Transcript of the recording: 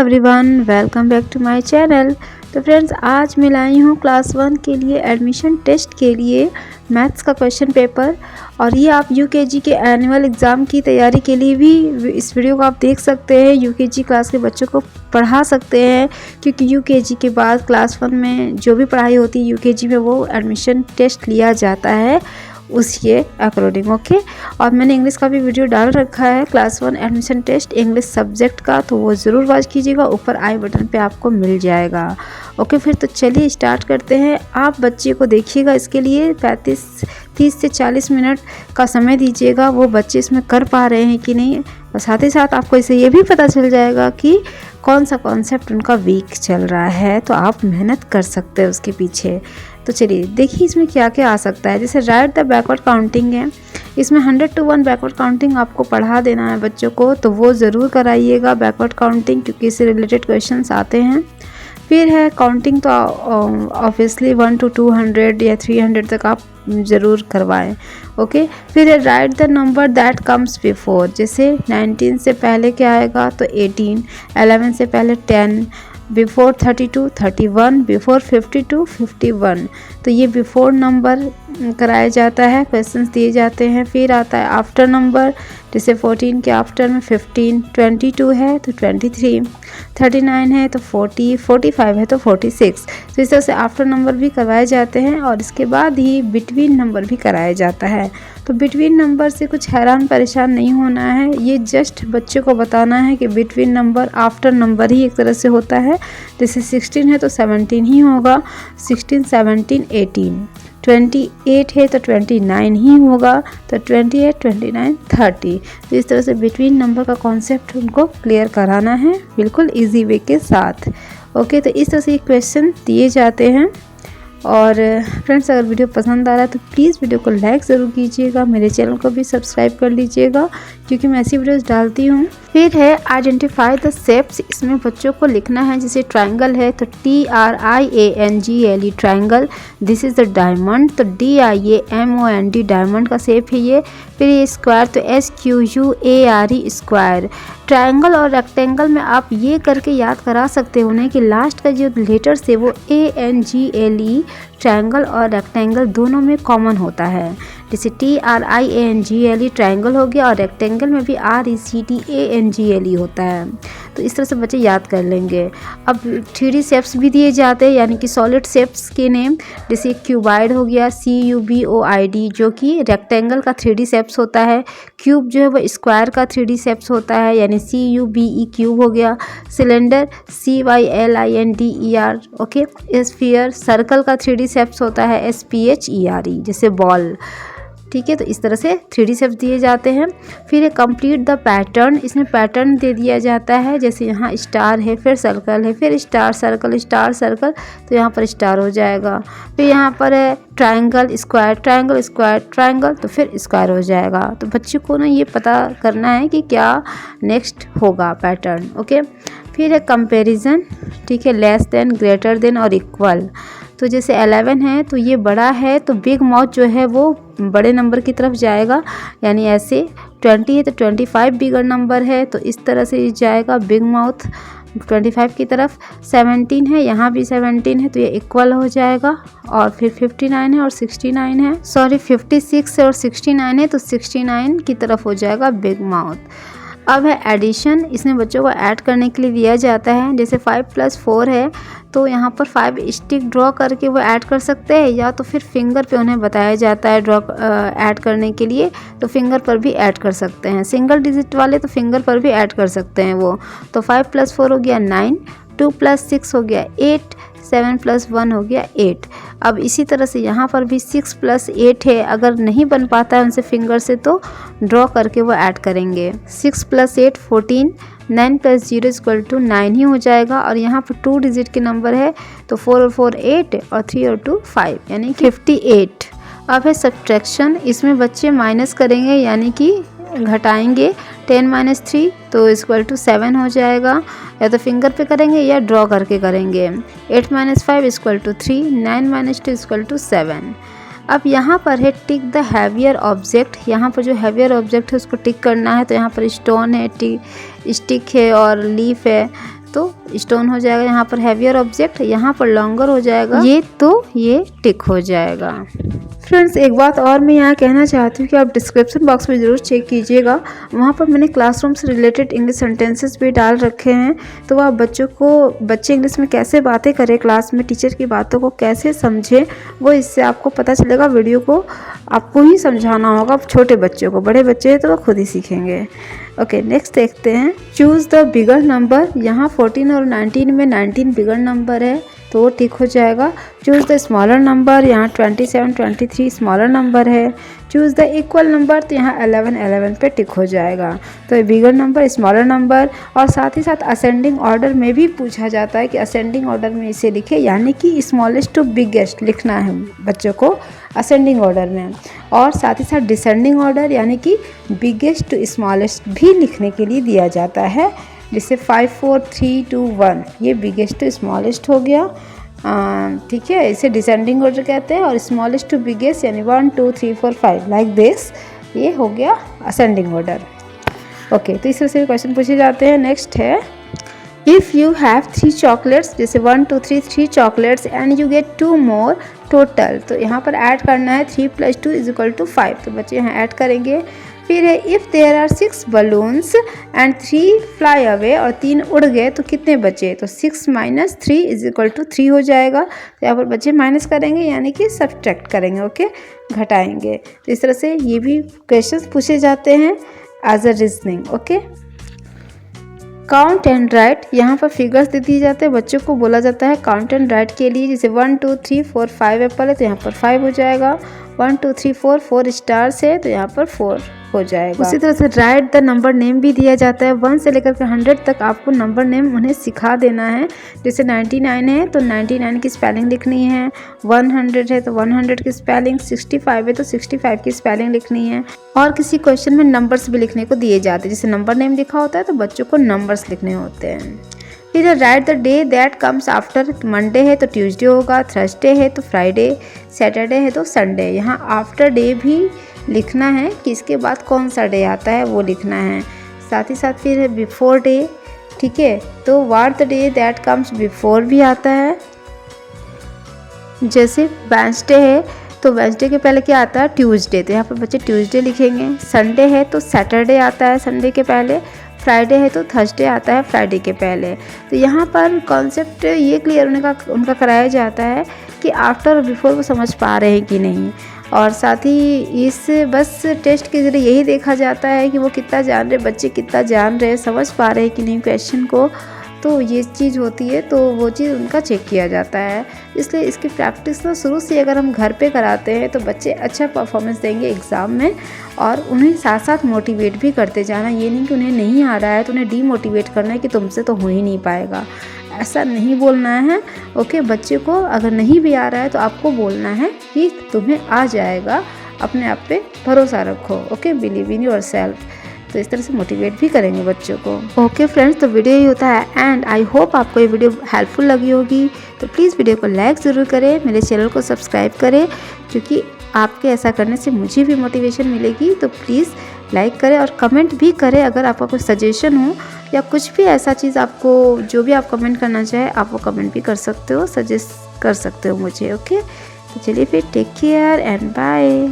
Everyone, welcome back to my channel. तो friends, आज मैं लाई हूँ क्लास 1 के लिए एडमिशन टेस्ट के लिए मैथ्स का क्वेश्चन पेपर। और ये आप यूकेजी के एनुअल एग्ज़ाम की तैयारी के लिए भी इस वीडियो को आप देख सकते हैं। यूकेजी क्लास के बच्चों को पढ़ा सकते हैं, क्योंकि यूकेजी के बाद क्लास 1 में जो भी पढ़ाई होती है यूकेजी में वो एडमिशन टेस्ट लिया जाता है उसके अकॉर्डिंग। ओके, और मैंने इंग्लिश का भी वीडियो डाल रखा है class 1 admission test English subject का, तो वो ज़रूर वॉच कीजिएगा, ऊपर आई बटन पे आपको मिल जाएगा। ओके, फिर तो चलिए स्टार्ट करते हैं। आप बच्चे को देखिएगा, इसके लिए 30 से 40 मिनट का समय दीजिएगा, वो बच्चे इसमें कर पा रहे हैं कि नहीं। और साथ ही साथ आपको इससे ये भी पता चल जाएगा कि कौन सा कॉन्सेप्ट उनका वीक चल रहा है, तो आप मेहनत कर सकते हैं उसके पीछे। तो चलिए देखिए इसमें क्या क्या आ सकता है। जैसे राइट द बैकवर्ड काउंटिंग है, इसमें 100 to 1 बैकवर्ड काउंटिंग आपको पढ़ा देना है बच्चों को, तो वो ज़रूर कराइएगा बैकवर्ड काउंटिंग, क्योंकि इससे रिलेटेड क्वेश्चंस आते हैं। फिर है काउंटिंग, तो ऑब्वियसली 1 to 200 या 300 तक आप ज़रूर करवाएं। ओके, फिर है right the number that comes before. जैसे 19 से पहले क्या आएगा, तो 18, 11 से पहले 10, बिफोर 32 31, बिफोर 52 51। तो ये बिफोर नंबर कराया जाता है, क्वेश्चंस दिए जाते हैं। फिर आता है आफ्टर नंबर, जैसे 14 के आफ्टर में 15, 22 है तो 23, 39 है तो 40, 45 है तो 46। तो इस तरह से आफ्टर नंबर भी करवाए जाते हैं। और इसके बाद ही बिटवीन नंबर भी कराया जाता है। तो बिटवीन नंबर से कुछ हैरान परेशान नहीं होना है, ये जस्ट बच्चों को बताना है कि बिटवीन नंबर आफ्टर नंबर ही एक तरह से होता है। जैसे 16 है तो 17 ही होगा, 16 17 18, 28 है तो 29 ही होगा, तो 28 29 30। तो इस तरह से बिटवीन नंबर का कॉन्सेप्ट उनको क्लियर कराना है, बिल्कुल इजी वे के साथ। ओके, तो इस तरह से क्वेश्चन दिए जाते हैं। और फ्रेंड्स, अगर वीडियो पसंद आ रहा है तो प्लीज़ वीडियो को लाइक ज़रूर कीजिएगा, मेरे चैनल को भी सब्सक्राइब कर लीजिएगा, क्योंकि मैं ऐसी वीडियोस डालती हूँ। फिर है आइडेंटिफाई द शेप्स, इसमें बच्चों को लिखना है। जैसे ट्रायंगल है तो TRIANGLE triangle, this is the diamond, तो DIAMOND डायमंड का शेप है ये। फिर ये स्क्वायर, तो SQUARE स्क्वायर। ट्रायंगल और रेक्टेंगल में आप ये करके याद करा सकते हो उन्हें कि लास्ट का जो लेटर्स है वो ANGLE ट्रायंगल और रेक्टेंगल दोनों में कॉमन होता है। जैसे TRIANGLE ट्रायंगल हो गया, और रेक्टेंगल में भी RECTANGLE होता है। तो इस तरह से बच्चे याद कर लेंगे। अब 3D शेप्स भी दिए जाते हैं, यानी कि सॉलिड शेप्स के नेम। जैसे क्यूबाइड हो गया, CUBOID, जो कि रेक्टेंगल का 3D शेप्स होता है। क्यूब जो है वो स्क्वायर का 3D शेप्स होता है, यानी CUBE क्यूब हो गया। Cylinder CYLINDER। Okay, sphere circle का 3D शेप्स होता है, SPHERE, जैसे बॉल। ठीक है, तो इस तरह से 3D शेप्स दिए जाते हैं। फिर कंप्लीट द पैटर्न, इसमें पैटर्न दे दिया जाता है। जैसे यहाँ स्टार है, फिर सर्कल है, फिर स्टार सर्कल, स्टार सर्कल, तो यहाँ पर स्टार हो जाएगा। फिर यहाँ पर है triangle square, triangle square triangle, तो फिर स्क्वायर हो जाएगा। तो बच्चे को ना ये पता करना है कि क्या नेक्स्ट होगा पैटर्न। ओके, फिर है कंपैरिजन, ठीक है, लेस देन, ग्रेटर देन और इक्वल। तो जैसे 11 है तो ये बड़ा है, तो बिग माउथ जो है वो बड़े नंबर की तरफ जाएगा, यानी ऐसे। 20 है तो 25 बिगर नंबर है, तो इस तरह से जाएगा बिग माउथ 25 की तरफ। 17 है, यहाँ भी 17 है, तो ये इक्वल हो जाएगा। और फिर 59 है और 69 है, सॉरी 56 है और 69 है, तो 69 की तरफ हो जाएगा बिग माउथ। अब है एडिशन, इसमें बच्चों को ऐड करने के लिए दिया जाता है। जैसे 5 + 4 है, तो यहाँ पर 5 स्टिक ड्रॉ करके वो ऐड कर सकते हैं, या तो फिर फिंगर पे उन्हें बताया जाता है ड्रॉ ऐड करने के लिए, तो फिंगर पर भी ऐड कर सकते हैं। सिंगल डिजिट वाले तो फिंगर पर भी ऐड कर सकते हैं वो। तो 5 + 4 हो गया 9, 2 + 6 हो गया 8, 7 + 1 हो गया 8। अब इसी तरह से यहाँ पर भी 6 + 8 है, अगर नहीं बन पाता है उनसे फिंगर से तो ड्रॉ करके वो ऐड करेंगे। 6 + 8 14, 9 + 0 = 9 ही हो जाएगा। और यहाँ पर 2 डिजिट के नंबर है, तो 4 और 4 8 और 3 और 2 5, यानी 58। अब है सब्ट्रैक्शन, इसमें बच्चे माइनस करेंगे, यानी कि घटाएंगे। 10 - 3 तो = 7 हो जाएगा, या तो फिंगर पे करेंगे या ड्रॉ करके करेंगे। 8 - 5 = 3, 9 - 2 = 7। अब यहाँ पर है टिक द हैवियर ऑब्जेक्ट, यहाँ पर जो हैवियर ऑब्जेक्ट है उसको टिक करना है। तो यहाँ पर स्टोन है, स्टिक है और लीफ है, तो स्टोन हो जाएगा। यहाँ पर हैवियर ऑब्जेक्ट, यहाँ पर लॉन्गर हो जाएगा ये, तो ये टिक हो जाएगा। फ्रेंड्स एक बात और मैं यहाँ कहना चाहती हूँ कि आप डिस्क्रिप्शन बॉक्स में ज़रूर चेक कीजिएगा, वहाँ पर मैंने क्लासरूम से रिलेटेड इंग्लिश सेंटेंसेस भी डाल रखे हैं। तो आप बच्चे इंग्लिश में कैसे बातें करें, क्लास में टीचर की बातों को कैसे समझें, वो इससे आपको पता चलेगा। वीडियो को आपको ही समझाना होगा छोटे बच्चों को, बड़े बच्चे हैं तो वो खुद ही सीखेंगे। ओके, नेक्स्ट देखते हैं। चूज़ द बिगर नंबर, यहाँ 14 और 19 में 19 बिगर नंबर है तो वो टिक हो जाएगा। चूज़ द स्मॉलर नंबर, यहाँ 27 23 स्मॉलर नंबर है। चूज़ द इक्वल नंबर, तो यहाँ 11 पे टिक हो जाएगा। तो बिगर नंबर, स्मॉलर नंबर, और साथ ही साथ असेंडिंग ऑर्डर में भी पूछा जाता है कि असेंडिंग ऑर्डर में इसे लिखे, यानी कि स्मॉलेस्ट टू बिगेस्ट लिखना है बच्चों को असेंडिंग ऑर्डर में। और साथ ही साथ डिसेंडिंग ऑर्डर यानी कि बिगेस्ट टू स्मॉलेस्ट भी लिखने के लिए दिया जाता है, जिससे 5 4 3 2 1 ये बिगेस्ट टू स्मॉलेस्ट हो गया। ठीक है, इसे डिसेंडिंग ऑर्डर कहते हैं। और स्मॉलेस्ट टू बिगेस्ट यानी 1 2 3 4 5 लाइक दिस, ये हो गया असेंडिंग ऑर्डर। ओके, तो इस तरह से क्वेश्चन पूछे जाते हैं। नेक्स्ट है, इफ़ यू हैव 3 चॉकलेट्स, जैसे 1 2 3 chocolates and you get 2 more total, तो यहाँ पर ऐड करना है 3 + 2 = 5, तो बच्चे यहाँ ऐड करेंगे। फिर है, if there are 6 balloons and 3 fly away, और 3 उड़ गए तो कितने बचे, तो 6 - 3 = 3 हो जाएगा। तो यहाँ पर बच्चे माइनस करेंगे यानी कि सब्ट्रैक्ट करेंगे, ओके, घटाएंगे। तो इस तरह से ये भी क्वेश्चंस पूछे जाते हैं as a reasoning. Okay, count and right, यहाँ पर फिगर्स दे दिए जाते हैं, बच्चों को बोला जाता है काउंट एंड राइट के लिए। जैसे 1 2 3 4 5 एप्पल है तो यहाँ पर 5 हो जाएगा। 1 2 3 4 स्टार्स है तो यहाँ पर 4 हो जाएगा। उसी तरह से राइट द नंबर नेम भी दिया जाता है। 1 से लेकर के 100 तक आपको नंबर नेम उन्हें सिखा देना है। जैसे 99 है तो 99 की स्पेलिंग लिखनी है, 100 है तो 100 की स्पेलिंग, 65 है तो 65 की स्पेलिंग लिखनी है। और किसी क्वेश्चन में नंबर्स भी लिखने को दिए जाते हैं, जैसे नंबर नेम लिखा होता है तो बच्चों को नंबर्स लिखने होते हैं। फिर right the day that comes after, Monday है तो ट्यूसडे होगा, थर्सडे है तो फ्राइडे, सैटरडे है तो संडे। यहाँ आफ्टर डे भी लिखना है कि इसके बाद कौन सा डे आता है वो लिखना है। साथ ही साथ फिर है बिफोर डे, ठीक है, तो what the day that comes before भी आता है। जैसे वेडनेसडे है तो वेडनेसडे के पहले क्या आता है, ट्यूसडे, तो यहाँ पर बच्चे ट्यूसडे लिखेंगे। संडे है तो सैटरडे आता है संडे के पहले, फ्राइडे है तो थर्सडे आता है फ्राइडे के पहले। तो यहाँ पर कॉन्सेप्ट ये क्लियर उनका कराया जाता है कि आफ्टर और बिफोर वो समझ पा रहे हैं कि नहीं। और साथ ही इस बस टेस्ट के ज़रिए यही देखा जाता है कि वो कितना जान रहे, बच्चे कितना जान रहे, समझ पा रहे हैं कि नहीं क्वेश्चन को। तो ये चीज़ होती है, तो वो चीज़ उनका चेक किया जाता है। इसलिए इसकी प्रैक्टिस ना शुरू से अगर हम घर पे कराते हैं तो बच्चे अच्छा परफॉर्मेंस देंगे एग्ज़ाम में। और उन्हें साथ साथ मोटिवेट भी करते जाना, ये नहीं कि उन्हें नहीं आ रहा है तो उन्हें डीमोटिवेट करना है कि तुमसे तो हो ही नहीं पाएगा, ऐसा नहीं बोलना है। ओके, बच्चे को अगर नहीं भी आ रहा है तो आपको बोलना है कि तुम्हें आ जाएगा, अपने आप पे भरोसा रखो। Okay, believe in yourself. तो इस तरह से मोटिवेट भी करेंगे बच्चों को। ओके फ्रेंड्स, तो वीडियो ही होता है एंड आई होप आपको ये वीडियो हेल्पफुल लगी होगी। तो प्लीज़ वीडियो को लाइक ज़रूर करें, मेरे चैनल को सब्सक्राइब करें, क्योंकि आपके ऐसा करने से मुझे भी मोटिवेशन मिलेगी। तो प्लीज़ लाइक करें और कमेंट भी करें अगर आपका कोई सजेशन हो या कुछ भी ऐसा चीज़ आपको, जो भी आप कमेंट करना चाहें आप वो कमेंट भी कर सकते हो, सजेस्ट कर सकते हो मुझे। ओके, तो चलिए फिर टेक केयर एंड बाय।